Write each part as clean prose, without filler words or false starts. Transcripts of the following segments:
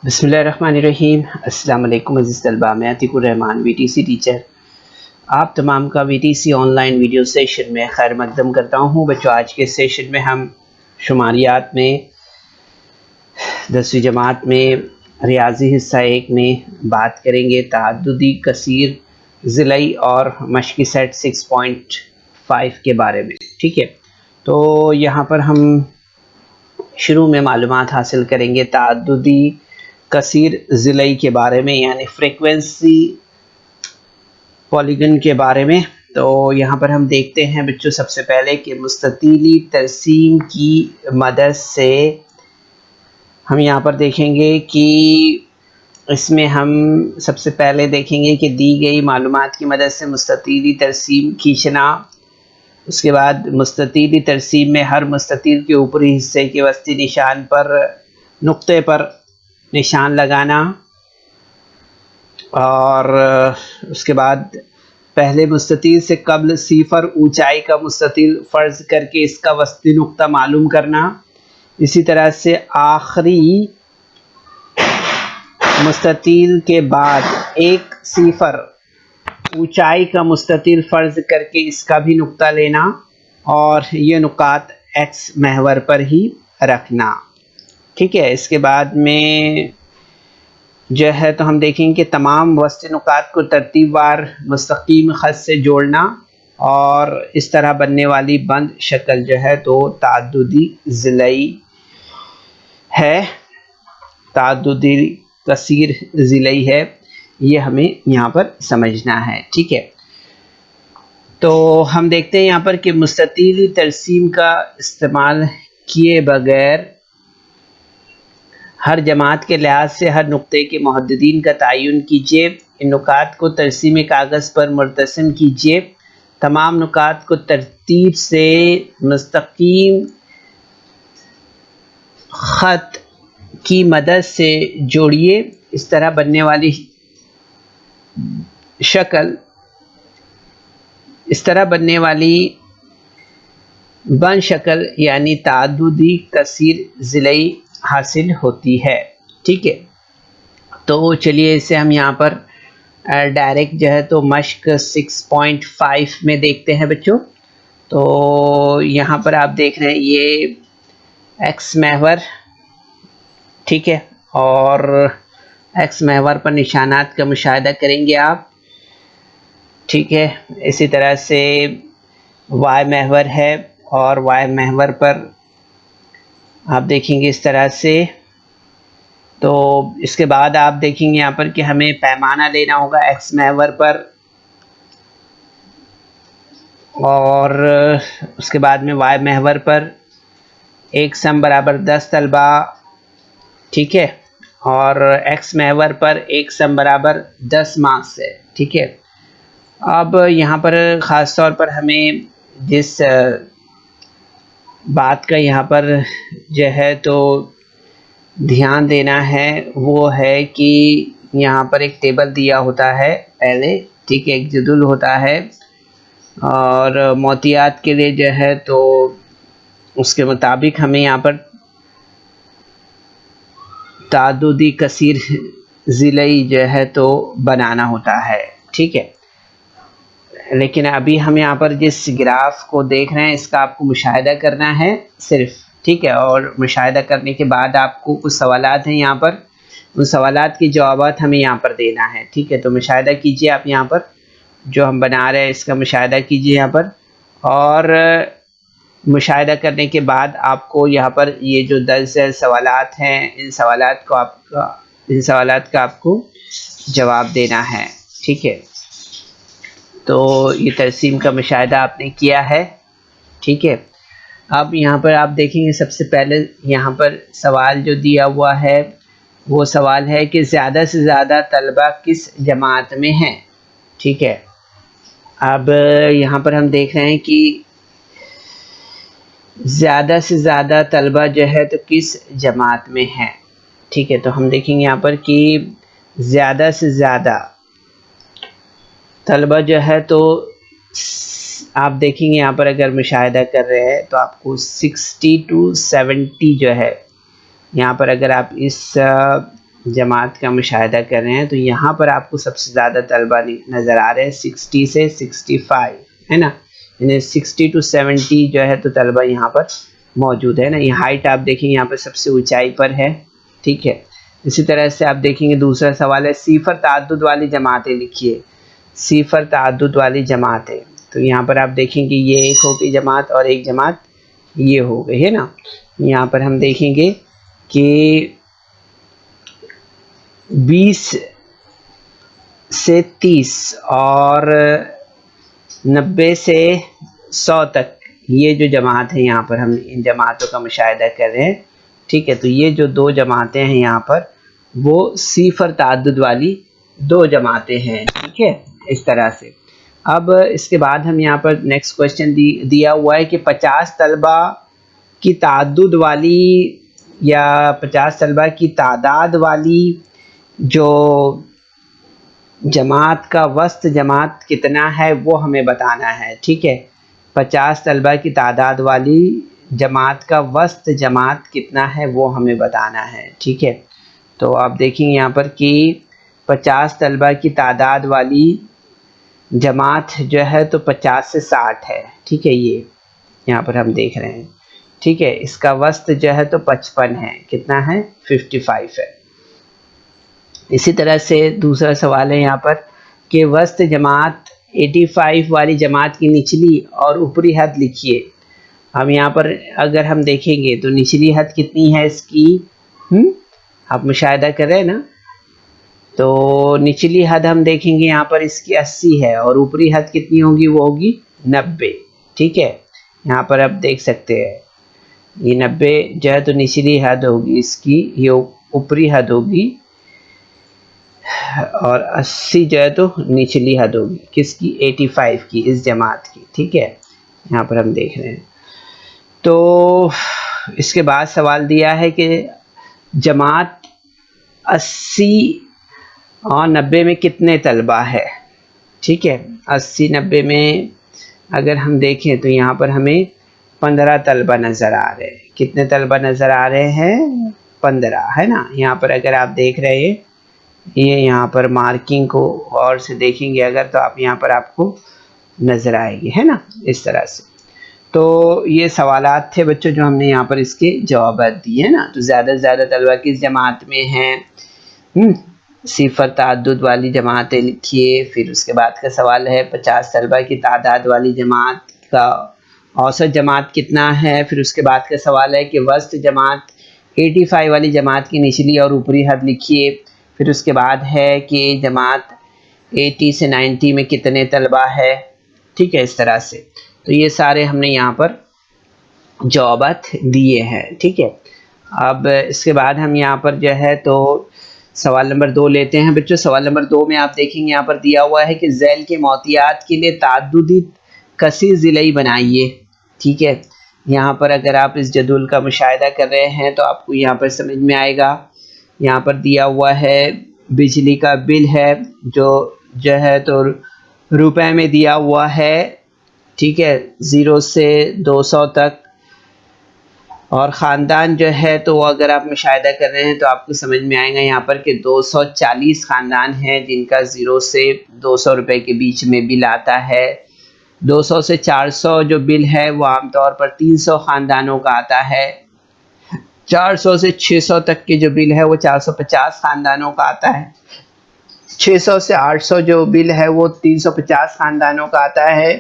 बिस्मिल्लाहिर्रहमानिर्रहीम। अस्सलाम वालेकुम अज़ीज़ तलबा, मैं अतीकुर रहमान वीटीसी टीचर आप तमाम का वीटीसी ऑनलाइन वीडियो सेशन में खैर मकदम करता हूँ। बच्चों, आज के सेशन में हम शुमारियात में 10वीं जमात में रियाजी हिस्सा 1 में बात करेंगे तअद्दुदी कसीर ज़िलई और मशक़ी सेट 6.5 के बारे में। ठीक है, तो यहाँ पर हम शुरू में मालूमात हासिल करेंगे तअद्दुदी कसीर ज़िलई के बारे में, यानी फ्रीक्वेंसी पॉलीगन के बारे में। तो यहाँ पर हम देखते हैं बच्चों सबसे पहले कि मुस्ततीली तरसीम की मदद से हम यहाँ पर देखेंगे कि इसमें हम सबसे पहले देखेंगे कि दी गई मालूमात की मदद से मुस्ततीली तरसीम खींचना। उसके बाद मुस्ततीली तरसीम में हर मुस्ततील के ऊपरी हिस्से के वस्ती निशान पर नुक्ते पर निशान लगाना, और उसके बाद पहले मुस्ततील से कबल सिफर ऊंचाई का मुस्ततील फ़र्ज़ करके इसका वस्ती नुक्ता मालूम करना। इसी तरह से आखिरी मुस्ततील के बाद एक सिफर ऊंचाई का मुस्ततील फ़र्ज़ करके इसका भी नुक्ता लेना, और ये नुकात एक्स महवर पर ही रखना। ठीक है, इसके बाद में जो है तो हम देखेंगे कि तमाम वस्ती नुकात को तरतीबवार मुस्तकीम ख़त से जोड़ना, और इस तरह बनने वाली बंद शक्ल जो है तो तअद्दुदी ज़िलई है, तअद्दुदी कसीर ज़िलई है। ये हमें यहाँ पर समझना है। ठीक है, तो हम देखते हैं यहाँ पर कि मुस्ततीली तरसीम का इस्तेमाल किए बगैर हर जमात के लिहाज से हर नुक्ते के मुहद्दिदीन का तयन कीजिए। इन नुकात को तरसीम कागज़ पर मुरतसम कीजिए। तमाम नुकात को तरतीब से मुस्तकीम ख़त की मदद से जोड़िए। इस तरह बनने वाली शक्ल, इस तरह बनने वाली बन शक्ल यानी तअद्दुदी कसीर ज़िलई हासिल होती है। ठीक है, तो चलिए इसे हम यहाँ पर डायरेक्ट जो है तो मश्क 6.5 में देखते हैं बच्चों। तो यहाँ पर आप देख रहे हैं ये एक्स महवर, ठीक है, और एक्स महवर पर निशानात का मुशाहिदा करेंगे आप। ठीक है, इसी तरह से वाई महवर है, और वाई महवर पर आप देखेंगे इस तरह से। तो इसके बाद आप देखेंगे यहाँ पर कि हमें पैमाना लेना होगा एक्स महवर पर, और उसके बाद में वाई महवर पर एक सम बराबर 10 तलबा, ठीक है, और एक्स महवर पर एक सम बराबर 10 मार्क्स है। ठीक है, अब यहाँ पर ख़ास तौर पर हमें जिस बात का यहाँ पर जो है तो ध्यान देना है वो है कि यहाँ पर एक टेबल दिया होता है पहले, ठीक है, एक जदुल होता है, और मोतियात के लिए जो है तो उसके मुताबिक हमें यहाँ पर तअद्दुदी कसीर ज़िलई जो है तो बनाना होता है। ठीक है, लेकिन अभी हम यहाँ पर जिस ग्राफ को देख रहे हैं इसका आपको मुशाहिदा करना है सिर्फ। ठीक है, और मुशाहिदा करने के बाद आपको कुछ सवालात हैं यहाँ पर, उन सवालात के जवाबात हमें यहाँ पर देना है। ठीक है, तो मुशाहिदा कीजिए आप यहाँ पर जो हम बना रहे हैं इसका मुशाहिदा कीजिए यहाँ पर, और मुशाहिदा करने के बाद आपको यहाँ पर ये जो 10 सवालात हैं इन सवालात का आपको जवाब देना है। ठीक है, तो ये तरसीम का मुशाहिदा आपने किया है। ठीक है, अब यहाँ पर आप देखेंगे सबसे पहले यहाँ पर सवाल जो दिया हुआ है वो सवाल है कि ज़्यादा से ज़्यादा तलबा किस जमात में हैं। ठीक है, अब यहाँ पर हम देख रहे हैं कि ज़्यादा से ज़्यादा तलबा जो है तो किस जमात में हैं। ठीक है, तो हम देखेंगे यहाँ पर कि ज़्यादा से ज़्यादा तलबा जो है तो आप देखेंगे यहाँ पर अगर मुशाहिदा कर रहे हैं तो आपको 60 to 70 जो है यहाँ पर अगर आप इस जमात का मुशाहिदा कर रहे हैं तो यहाँ पर आपको सबसे ज़्यादा तलबा नज़र आ रहे हैं 60 से 65, है ना, यानी 60 to 70 जो है तो तलबा यहाँ पर मौजूद है ना। ये हाइट आप देखेंगे यहाँ पर सबसे ऊंचाई पर है, ठीक है। इसी तरह से आप देखेंगे दूसरा सवाल है सीफर ताद्दुद वाली जमातें लिखिए। सीफर ताद्दुद वाली जमातें, तो यहाँ पर आप देखेंगे ये एक हो गई जमात और एक जमात ये हो गई, है ना। यहाँ पर हम देखेंगे कि 20 से 30 और 90 से 100 तक ये जो जमात है यहाँ पर हम इन जमातों का मुशाहिदा कर रहे हैं, ठीक है। तो ये जो दो जमातें हैं यहाँ पर वो सीफर ताद्दुद वाली दो जमातें हैं, ठीक है, इस तरह से। अब इसके बाद हम यहाँ पर नेक्स्ट क्वेश्चन दिया हुआ है कि 50 तलबा की ताद्दुद वाली या 50 तलबा की तादाद वाली जो जमात का वस्त जमात कितना है वो हमें बताना है, ठीक है। 50 तलबा की तादाद वाली जमात का वस्त जमात कितना है वो हमें बताना है, ठीक है। तो आप देखेंगे यहाँ पर कि 50 तलबा की तादाद वाली जमात जो है तो 50 से 60 है, ठीक है, ये यहाँ पर हम देख रहे हैं, ठीक है। इसका वस्त जो है तो 55 है, कितना है 55 है। इसी तरह से दूसरा सवाल है यहाँ पर कि वस्त जमात 85 वाली जमात की निचली और ऊपरी हद लिखिए। हम यहाँ पर अगर हम देखेंगे तो निचली हद कितनी है इसकी, आप मुशाहिदा कर रहे हैं ना, तो निचली हद हम देखेंगे यहाँ पर इसकी 80 है और ऊपरी हद कितनी होगी, वो होगी 90, ठीक है। यहाँ पर आप देख सकते हैं ये 90 जो है तो निचली हद होगी इसकी, ये ऊपरी हद होगी, और 80 जो है तो निचली हद होगी किसकी, 85 की, इस जमात की, ठीक है। यहाँ पर हम देख रहे हैं। तो इसके बाद सवाल दिया है कि जमात 80 और 90 में कितने तलबा है, ठीक है। 80 90 में अगर हम देखें तो यहाँ पर हमें 15 तलबा नज़र आ रहे हैं। कितने तलबा नज़र आ रहे हैं, 15, है ना। यहाँ पर अगर आप देख रहे हैं ये यहाँ पर मार्किंग को और से देखेंगे अगर तो आप यहाँ पर आपको नज़र आएगी, है ना, इस तरह से। तो ये सवालात थे बच्चों जो हमने यहाँ पर इसके जवाब दिए, ना। तो ज़्यादा से ज़्यादा तलबा किस जमात में हैं, सिफर ताद्दुद वाली जमातें लिखिए। फिर उसके बाद का सवाल है 50 तलबा की तादाद वाली जमात का औसत जमात कितना है। फिर उसके बाद का सवाल है कि वस्त जमात 85 वाली जमात की निचली और ऊपरी हद लिखिए। फिर उसके बाद है कि जमात 80 से 90 में कितने तलबा है, ठीक है, इस तरह से। तो ये सारे हमने यहाँ पर जवाबात दिए हैं, ठीक है। अब इसके बाद हम यहाँ पर जो है तो सवाल नंबर 2 लेते हैं बच्चों। सवाल नंबर 2 में आप देखेंगे यहाँ पर दिया हुआ है कि झैल के मोतियात के लिए ताद्दुदी कसीर ज़िलई बनाइए, ठीक है। यहाँ पर अगर आप इस जदूल का मुशाहिदा कर रहे हैं तो आपको यहाँ पर समझ में आएगा। यहाँ पर दिया हुआ है बिजली का बिल है जो है तो रुपए में दिया हुआ है, ठीक है, 0 से 200 तक। और ख़ानदान जो है तो अगर आप मुशाहिदा कर रहे हैं तो आपको समझ में आएगा यहाँ पर कि 240 ख़ानदान हैं जिनका 0 से 200 रुपए के बीच में बिल आता है। 200 से 400 जो बिल है वो आमतौर पर 300 ख़ानदानों का आता है। 400 से 600 तक के जो बिल है वो 450 ख़ानदानों का आता है। 600 से 800 जो बिल है वो 350 ख़ानदानों का आता है,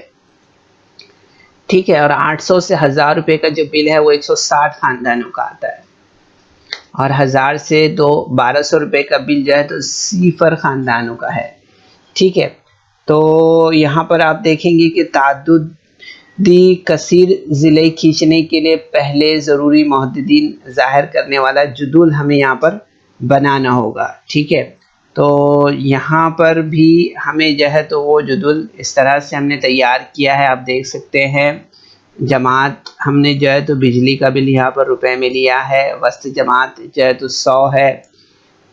ठीक है। और 800 से 1000 रुपये का जो बिल है वो 160 ख़ानदानों का आता है। और 1000 से 1200 रुपये का बिल जो है तो सिफर ख़ानदानों का है, ठीक है। तो यहाँ पर आप देखेंगे कि ताद्दुदी कसीर ज़िले खींचने के लिए पहले ज़रूरी मुहद्दिदीन ज़ाहिर करने वाला जदूल हमें यहाँ पर बनाना होगा, ठीक है। तो यहाँ पर भी हमें जो है तो वो जदूल इस तरह से हमने तैयार किया है, आप देख सकते हैं। जमात हमने जो है तो बिजली का बिल यहाँ पर रुपए में लिया है। वस्त जमात जो है तो 100 है।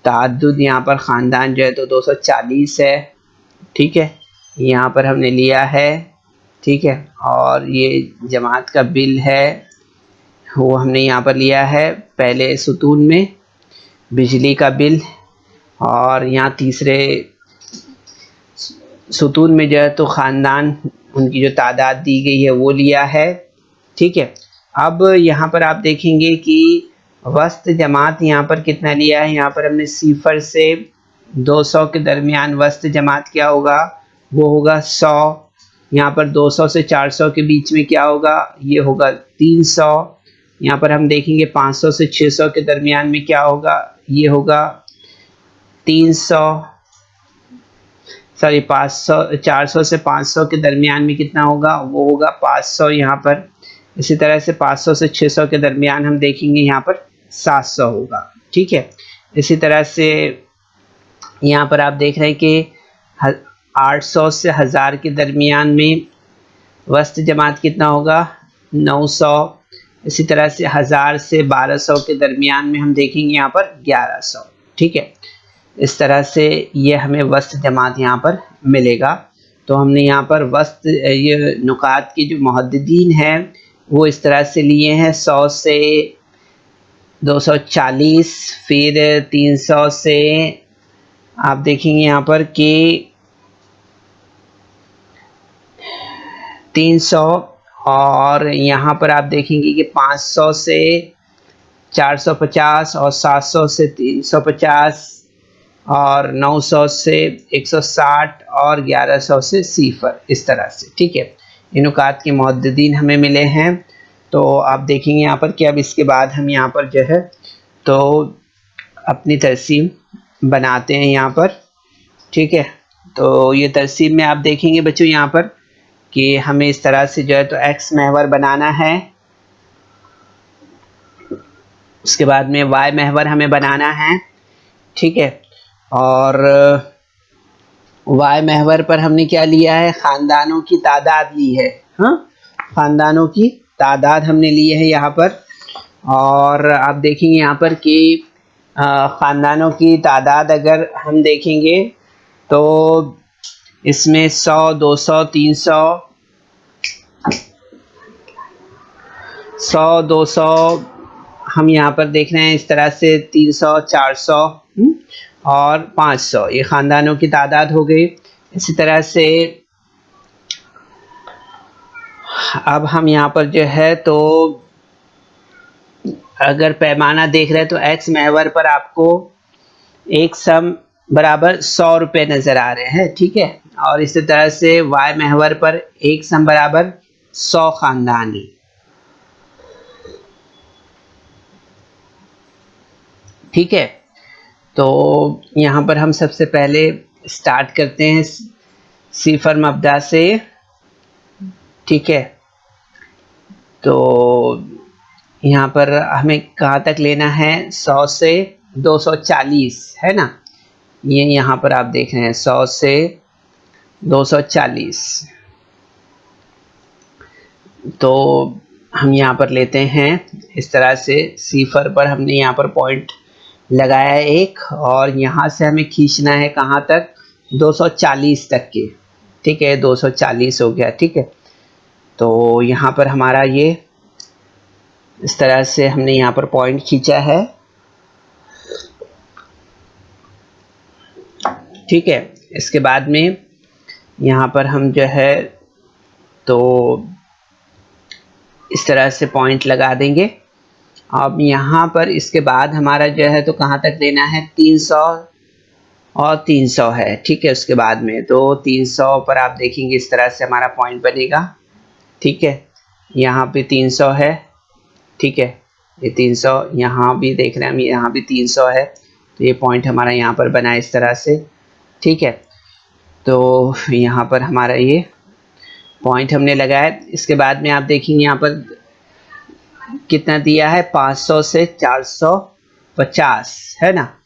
ताद्दुद यहाँ पर ख़ानदान जो है तो 240 है, ठीक है, यहाँ पर हमने लिया है, ठीक है। और ये जमात का बिल है वो हमने यहाँ पर लिया है पहले सुतून में। बिजली का बिल और यहाँ तीसरे सुतून में जो है तो ख़ानदान उनकी जो तादाद दी गई है वो लिया है, ठीक है। अब यहाँ पर आप देखेंगे कि वस्त जमात यहाँ पर कितना लिया है। यहाँ पर हमने 0 से 200 के दरमियान वस्त जमात क्या होगा, वो होगा 100। यहाँ पर 200 से 400 के बीच में क्या होगा, ये होगा 300। यहाँ पर हम देखेंगे 500 से 600 के दरमियान में क्या होगा, ये होगा 300। सॉरी 500, 400 से 500 के दरमियान में कितना होगा, वो होगा 500 यहाँ पर। इसी तरह से 500 से 600 के दरमियान हम देखेंगे यहाँ पर 700 होगा, ठीक है। इसी तरह से यहाँ पर आप देख रहे हैं कि 800 से 1000 के दरमियान में वस्त जमात कितना होगा, 900। इसी तरह से 1000 से 1200 के दरमियान में हम देखेंगे यहाँ पर 1100, ठीक है। इस तरह से ये हमें वस्त जमात यहाँ पर मिलेगा। तो हमने यहाँ पर वस्त ये नुकात के जो मुहद्दिदीन हैं वो इस तरह से लिए हैं, 100 से 240, फिर 300 से आप देखेंगे यहाँ पर कि 300, और यहाँ पर आप देखेंगे कि 500 से 450 और 700 से 350 और 900 से 160 और 1100 से 0, इस तरह से, ठीक है। इन नुकात के मुहद्दिदीन हमें मिले हैं। तो आप देखेंगे यहाँ पर कि अब इसके बाद हम यहाँ पर जो है तो अपनी तरसीम बनाते हैं यहाँ पर, ठीक है। तो ये तरसीम में आप देखेंगे बच्चों यहाँ पर कि हमें इस तरह से जो है तो एक्स महवर बनाना है, उसके बाद में वाई महवर हमें बनाना है, ठीक है। और वाई महवर पर हमने क्या लिया है, ख़ानदानों की तादाद ली है, हाँ, ख़ानदानों की तादाद हमने ली है यहाँ पर। और आप देखेंगे यहाँ पर कि ख़ानदानों की तादाद अगर हम देखेंगे तो इसमें 100, 200, 300, 100, 200 हम यहाँ पर देख रहे हैं इस तरह से, 300, 400 और 500 ये ख़ानदानों की तादाद हो गई। इसी तरह से अब हम यहाँ पर जो है तो अगर पैमाना देख रहे हैं तो एक्स महवर पर आपको एक सम बराबर 100 रुपये नज़र आ रहे हैं, ठीक है। और इसी तरह से वाई महवर पर एक सम बराबर 100 ख़ानदान है, ठीक है। तो यहाँ पर हम सबसे पहले स्टार्ट करते हैं 0 मब्दा से, ठीक है। तो यहाँ पर हमें कहाँ तक लेना है, 100 से 240 है ना, ये यहाँ पर आप देख रहे हैं 100 से 240। तो हम यहाँ पर लेते हैं इस तरह से, 0 पर हमने यहाँ पर पॉइंट लगाया एक, और यहाँ से हमें खींचना है कहाँ तक, 240 तक के, ठीक है। 240 हो गया, ठीक है। तो यहाँ पर हमारा ये इस तरह से हमने यहाँ पर पॉइंट खींचा है, ठीक है। इसके बाद में यहाँ पर हम जो है तो इस तरह से पॉइंट लगा देंगे। अब यहाँ पर इसके बाद हमारा जो है तो कहाँ तक लेना है, 300 और 300 है, ठीक है। उसके बाद में तो 300 पर आप देखेंगे इस तरह से हमारा पॉइंट बनेगा, ठीक है। यहाँ पे 300 है, ठीक है, ये 300, यहाँ भी देख रहे हैं हम, यहाँ भी 300 है। तो ये पॉइंट हमारा यहाँ पर बना इस तरह से, ठीक है। तो यहाँ पर हमारा ये पॉइंट हमने लगाया। इसके बाद में आप देखेंगे यहाँ पर कितना दिया है, 500 से 450 है ना।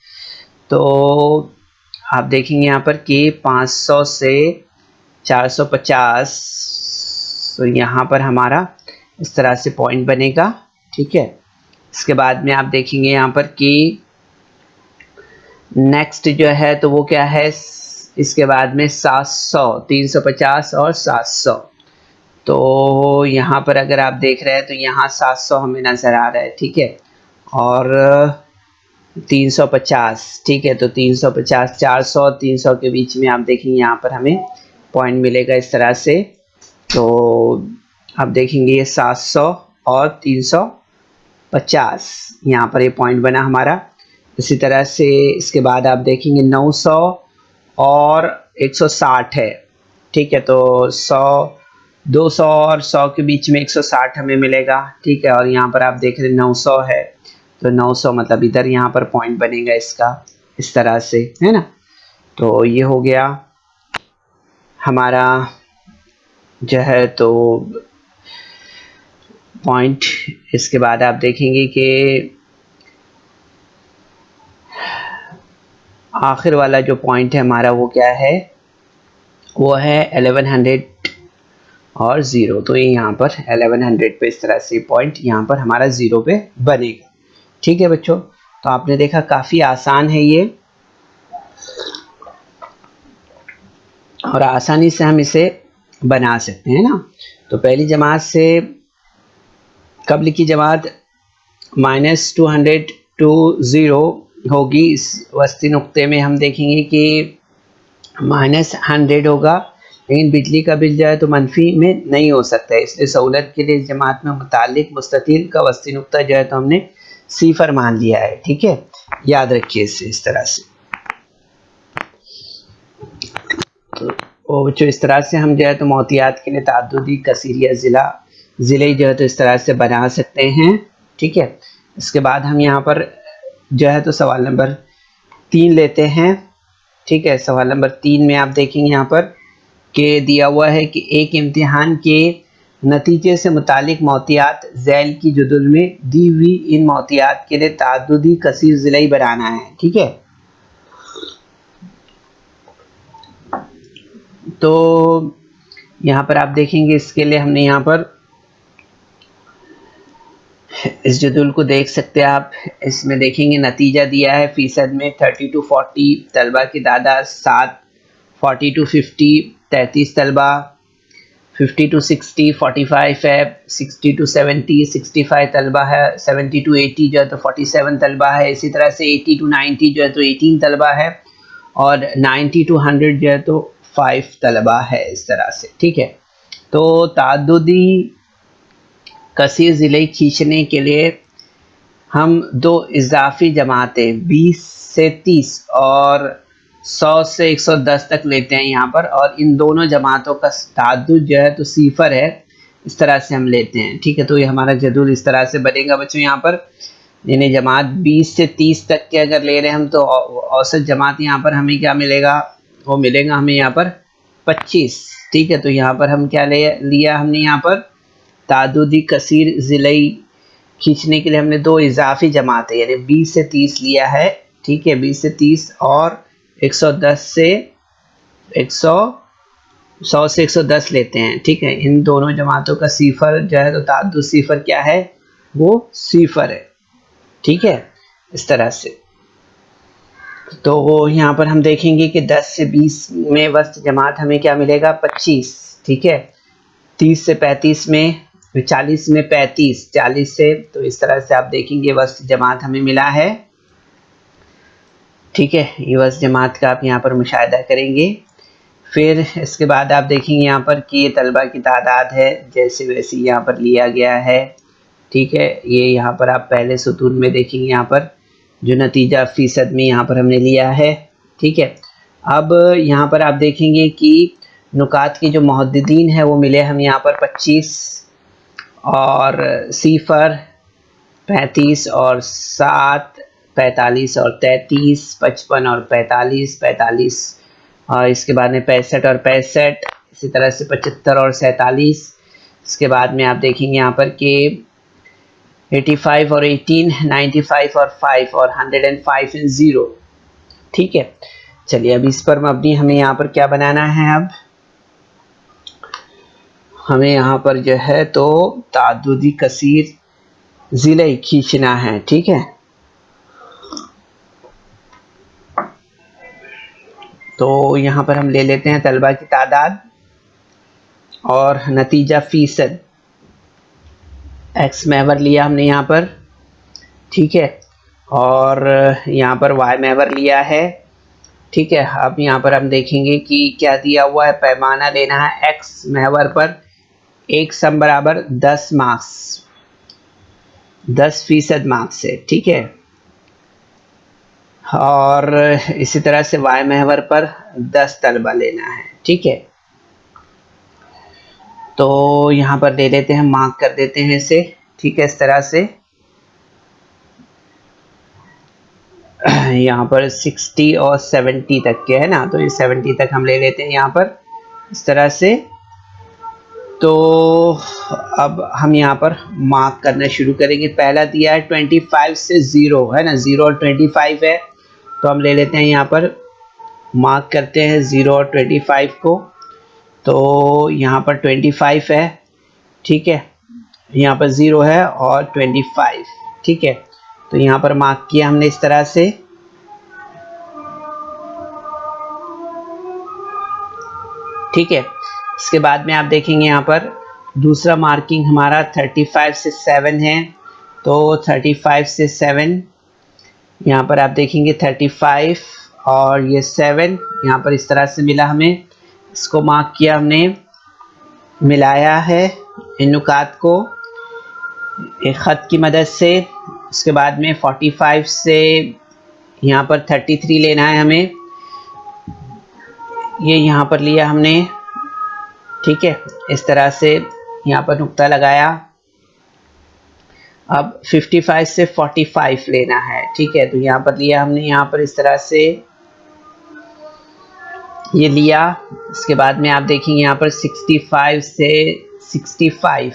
तो आप देखेंगे यहाँ पर कि 500 से 450, तो यहाँ पर हमारा इस तरह से पॉइंट बनेगा, ठीक है। इसके बाद में आप देखेंगे यहाँ पर कि नेक्स्ट जो है तो वो क्या है, इसके बाद में 700, 350 और 700। तो यहाँ पर अगर आप देख रहे हैं तो यहाँ 700 हमें नज़र आ रहा है, ठीक है। और 350, ठीक है। तो 350, 400, 300 के बीच में आप देखेंगे यहाँ पर हमें पॉइंट मिलेगा इस तरह से। तो आप देखेंगे ये 700 और 350 यहाँ पर ये पॉइंट बना हमारा। इसी तरह से इसके बाद आप देखेंगे 900 और 160 है, ठीक है। तो 100, 200 और 100 के बीच में 160 हमें मिलेगा, ठीक है। और यहाँ पर आप देख रहे हैं 900 है, तो 900 मतलब इधर यहाँ पर पॉइंट बनेगा इसका इस तरह से, है ना। तो ये हो गया हमारा जो है तो पॉइंट। इसके बाद आप देखेंगे कि आखिर वाला जो पॉइंट है हमारा वो क्या है, वो है 1100 और 0। तो ये यहाँ पर 1100 पे इस तरह से पॉइंट यहाँ पर हमारा 0 पे बनेगा, ठीक है बच्चों। तो आपने देखा काफ़ी आसान है ये, और आसानी से हम इसे बना सकते हैं ना। तो पहली जमात से कब्ल की जमात -200 to 0 होगी। इस वस्ती नुक्ते में हम देखेंगे कि -100 होगा, लेकिन बिजली का बिल जो है तो मनफी में नहीं हो सकता है। इसलिए सहूलत के लिए इस जमात में मुतालिक मुस्ततील का वस्ती नुक्ता जो है तो हमने सिफर मान लिया है, ठीक है। याद रखिए इसे इस तरह से। तो बच्चों इस तरह से हम जो है तो मोहतियात के लिए ताद्दुदी कसीरिया ज़िले जो है तो इस तरह से बना सकते हैं, ठीक है। इसके बाद हम यहाँ पर जो है तो सवाल नंबर 3 लेते हैं, ठीक है। सवाल नंबर 3 में आप देखेंगे यहाँ पर कि दिया हुआ है कि एक इम्तिहान के नतीजे से मुतालिक मोहतियात झैल की जदुल में दी हुई इन मोहतियात के लिए ताद्दुदी कसीर ज़िले बनाना है, ठीक है। तो यहाँ पर आप देखेंगे इसके लिए हमने यहाँ पर इस जदुल को देख सकते हैं आप। इसमें देखेंगे नतीजा दिया है फीसद में 30 to 40 तलबा की तादाद 7, 40 to 50 33 तलबा, 50 to 60 45 है, 60 to 70 65 तलबा है, 70 to 80 जो है तो 47 तलबा है। इसी तरह से 80 to 90 जो है तो 18 तलबा है, और 90 to 100 जो है तो 5 तलबा है, इस तरह से, ठीक है। तो ताद्दुदी कसीर ज़िले खींचने के लिए हम दो इजाफी जमातें 20 से 30 और 100 से 110 तक लेते हैं यहाँ पर, और इन दोनों जमातों का ताद्दुद जो है तो सिफर है, इस तरह से हम लेते हैं, ठीक है। तो ये हमारा जदूल इस तरह से बनेगा बच्चों। यहाँ पर यानी जमात 20 से 30 तक के अगर ले रहे हैं हम, तो औसत जमात यहाँ पर हमें क्या मिलेगा, वो मिलेगा हमें यहाँ पर 25, ठीक है। तो यहाँ पर हम क्या लिया हमने यहाँ पर ताद्दुदी कसीर ज़िले खींचने के लिए हमने दो इजाफी जमातें यानी 20 से 30 लिया है, ठीक है। 20 से 30 और 110 से 100 से 110 लेते हैं, ठीक है। इन दोनों जमातों का सिफर जो है तो ताद्दुद सिफर क्या है, वो सिफर है, ठीक है, इस तरह से। तो वो यहाँ पर हम देखेंगे कि 10 से 20 में वस्त जमात हमें क्या मिलेगा 25, ठीक है। 30 से 35 में, 40 में 35, 40 से, तो इस तरह से आप देखेंगे वस्त जमात हमें मिला है, ठीक है। ये वस्त जमात का आप यहाँ पर मुशाहिदा करेंगे। फिर इसके बाद आप देखेंगे यहाँ पर कि ये तलबा की तादाद है जैसे वैसे यहाँ पर लिया गया है, ठीक है। ये यहाँ पर आप पहले सुतून में देखेंगे यहाँ पर जो नतीजा फीसद में यहाँ पर हमने लिया है, ठीक है। अब यहाँ पर आप देखेंगे कि नुकात के जो मुहद्दिदीन है वो मिले हम यहाँ पर 25 और सिफर 35 और 7 45 और 33 55 और 45 45 और इसके बाद में 65 और 65, इसी तरह से 75 और 47। इसके बाद में आप देखेंगे यहाँ पर कि 85 और 18, 95 और 5 और 105 एंड 0, ठीक है। चलिए अब इस पर मबनी हमें यहाँ पर क्या बनाना है, अब हमें यहाँ पर जो है तो ताद्दुदी कसीर ज़िले खींचना है, ठीक है। तो यहाँ पर हम ले लेते हैं तलबा की तादाद और नतीजा फीसद, एक्स मैवर लिया हमने यहाँ पर, ठीक है। और यहाँ पर y महवर लिया है। ठीक है, अब यहाँ पर हम देखेंगे कि क्या दिया हुआ है। पैमाना लेना है x महवर पर, एक सम बराबर 10 मार्क्स, 10% मार्क्स है। ठीक है, और इसी तरह से y महवर पर 10 तलबा लेना है। ठीक है, तो यहाँ पर ले लेते हैं, मार्क कर देते हैं इसे। ठीक है, इस तरह से यहाँ पर 60 और 70 तक के है ना, तो ये 70 तक हम ले लेते हैं यहाँ पर इस तरह से। तो अब हम यहाँ पर मार्क करना शुरू करेंगे। पहला दिया है 25 से 0 है ना, 0 और 25 है, तो हम ले लेते हैं यहाँ पर, मार्क करते हैं 0 और 25 को। तो यहाँ पर 25 है। ठीक है, यहाँ पर 0 है और 25। ठीक है, तो यहाँ पर मार्क किया हमने इस तरह से। ठीक है, इसके बाद में आप देखेंगे यहाँ पर दूसरा मार्किंग हमारा 35 से 7 है, तो 35 से 7 यहाँ पर आप देखेंगे 35 और ये 7 यहाँ पर इस तरह से मिला हमें। इसको मार्क किया हमने, मिलाया है इन नुकात को एक ख़त की मदद से। उसके बाद में 45 से यहाँ पर 33 लेना है हमें, ये यहाँ पर लिया हमने। ठीक है, इस तरह से यहाँ पर नुक्ता लगाया। अब 55 से 45 लेना है। ठीक है, तो यहाँ पर लिया हमने, यहाँ पर इस तरह से ये लिया। इसके बाद में आप देखेंगे यहाँ पर 65 से 65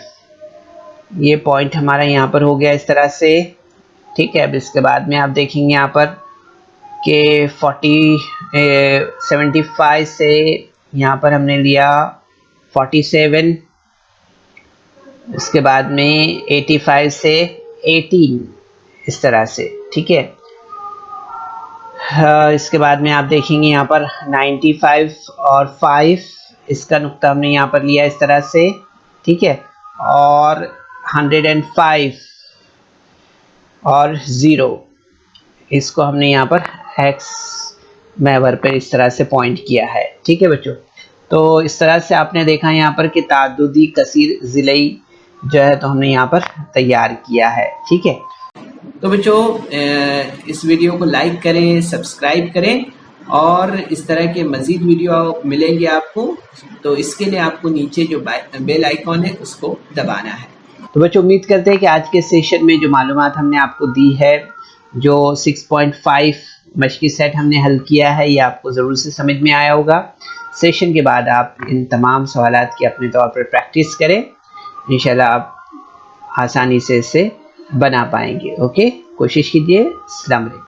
ये पॉइंट हमारा यहाँ पर हो गया इस तरह से। ठीक है, अब इसके बाद में आप देखेंगे यहाँ पर कि 75 से यहाँ पर हमने लिया 47, इसके बाद में 85 से 18 इस तरह से। ठीक है, इसके बाद में आप देखेंगे यहाँ पर 95 और 5 इसका नुक्ता हमने यहाँ पर लिया इस तरह से। ठीक है, और 105 और 0 इसको हमने यहाँ पर x महवर पर इस तरह से पॉइंट किया है। ठीक है बच्चों, तो इस तरह से आपने देखा यहाँ पर कि ताद्दुदी कसीर ज़िलई जो है तो हमने यहाँ पर तैयार किया है। ठीक है, तो बच्चों इस वीडियो को लाइक करें, सब्सक्राइब करें, और इस तरह के मज़ीद वीडियो मिलेंगे आपको। तो इसके लिए आपको नीचे जो बेल आइकॉन है उसको दबाना है। तो बच्चों उम्मीद करते हैं कि आज के सेशन में जो मालूमात हमने आपको दी है, जो 6.5 मशक़ी सेट हमने हल किया है, ये आपको ज़रूर से समझ में आया होगा। सेशन के बाद आप इन तमाम सवालात की अपने तौर पर प्रैक्टिस करें, इंशाल्लाह आप आसानी से इसे बना पाएंगे। ओके, कोशिश कीजिए। अस्सलाम वालेकुम।